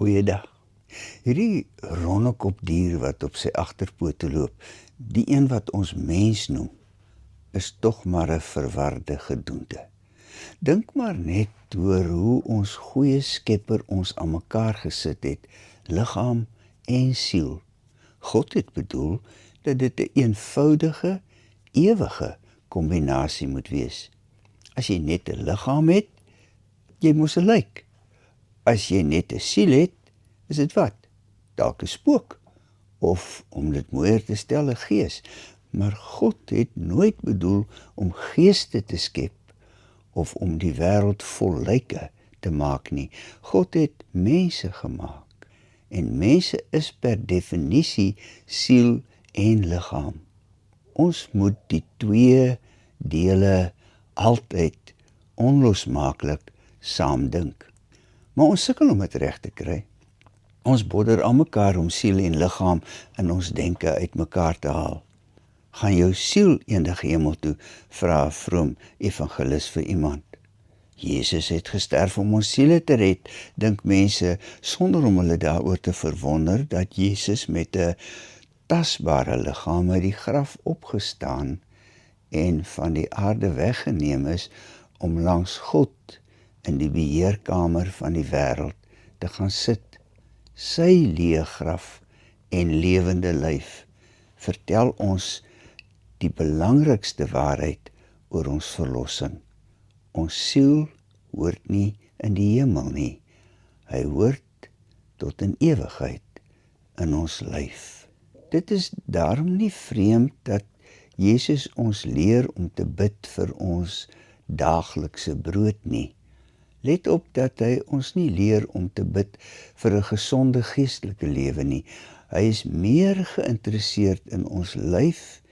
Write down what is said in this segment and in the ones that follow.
Goeiedag. Hierdie ronnekopdier wat op sy agterpote loop, die een wat ons mens noem, is tog maar 'n verwarde gedoente. Dink maar net oor hoe ons goeie Skepper ons aan mekaar gesit het, liggaam en siel. God het bedoel dat dit 'n eenvoudige, ewige kombinasie moet wees. As jy net 'n liggaam het, jy mos 'n lijk. As jy net 'n siel het, is dit wat? Dalk 'n spook, of om dit mooier te stel, 'n gees. Maar God het nooit bedoel om geeste te skep, of om die wêreld vol lyke te maak nie. God het mense gemaak, en mense is per definisie siel en liggaam. Ons moet die twee dele altyd onlosmaaklik saam dink. Maar ons sukkel om dit reg te kry. Ons bodder aan mekaar om siel en liggaam in ons denke uit mekaar te haal. Gaan jou siel eendag hemel toe, vra 'n vroom evangelis vir iemand. Jesus het gesterf om ons siele te red, dink mense, sonder om hulle daaroor te verwonder dat Jesus met 'n tasbare liggaam uit die graf opgestaan en van die aarde weggeneem is om langs God in die beheerkamer van die wêreld te gaan sit. Sy leë graf en lewende lyf vertel ons die belangrikste waarheid oor ons verlossing. Ons siel hoort nie in die hemel nie. Hy hoort tot in ewigheid in ons lyf. Dit is daarom nie vreemd dat Jesus ons leer om te bid vir ons daaglikse brood nie. Let op dat hy ons nie leer om te bid vir 'n gesonde geestelike lewe nie. Hy is meer geïnteresseerd in ons lyf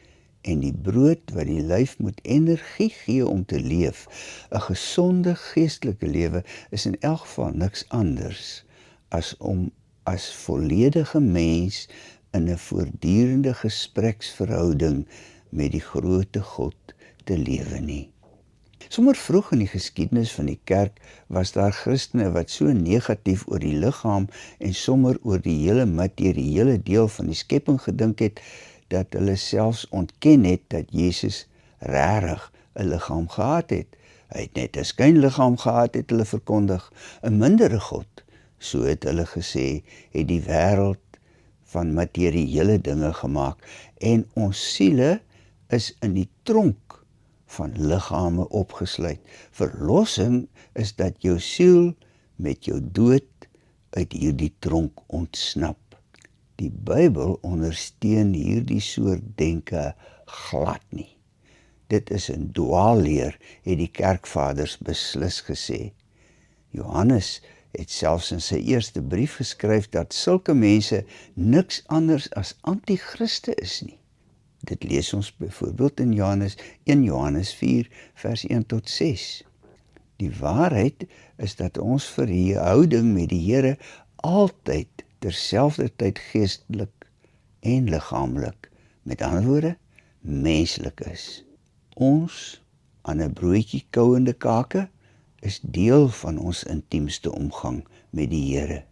en die brood wat die lyf moet energie gee om te leef. 'n Gesonde geestelike lewe is in elk geval niks anders as om as volledige mens in 'n voortdurende gespreksverhouding met die groote God te lewe nie. Sommer vroeg in die geskiedenis van die kerk was daar Christene wat so negatief oor die liggaam en sommer oor die hele materiële deel van die skepping gedink het, dat hulle selfs ontken het dat Jesus regtig 'n liggaam gehad het. Hy het net 'n skynliggaam gehad, het hulle verkondig. 'n Mindere God, so het hulle gesê, het die wêreld van materiële dinge gemaak en ons siele is in die tronk van liggame opgesluit. Verlossing is dat jou siel met jou dood uit hierdie tronk ontsnap. Die Bybel ondersteun hierdie soort denke glad nie. Dit is 'n dwaalleer, het die kerkvaders beslis gesê. Johannes het selfs in sy eerste brief geskryf dat sulke mense niks anders as anti-Christe is nie. Dit lees ons byvoorbeeld in 1 Johannes 4, vers 1 tot 6. Die waarheid is dat ons verhouding met die Here altyd terselfdertyd geestelik en liggaamlik, met ander woorde, menslik is. Ons, aan 'n broodjie kouende kake, is deel van ons intiemste omgang met die Here.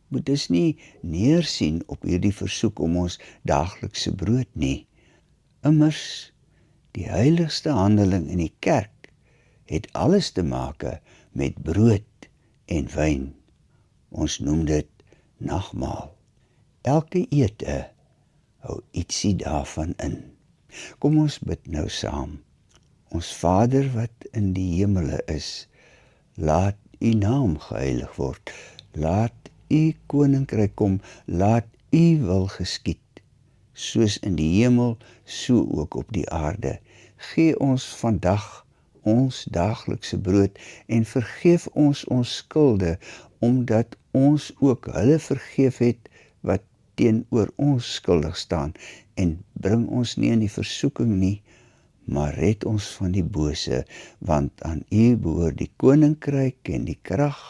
Moet dus nie neersien op hierdie versoek om ons daaglikse brood nie. Immers, die heiligste handeling in die kerk het alles te maak met brood en wyn. Ons noem dit nagmaal. Elke ete hou ietsie daarvan in. Kom ons bid nou saam. Ons Vader wat in die hemele is, laat u naam geheilig word. Laat u koninkryk kom, laat u wil geskied. Soos in die hemel, so ook op die aarde. Gee ons vandag ons daaglikse brood en vergeef ons skulde, omdat ons ook hulle vergeef het wat teenoor ons skuldig staan. En bring ons nie in die versoeking nie, maar red ons van die bose, want aan u behoort die koninkryk en die krag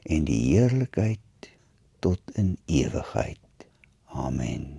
en die heerlikheid tot in ewigheid. Amen.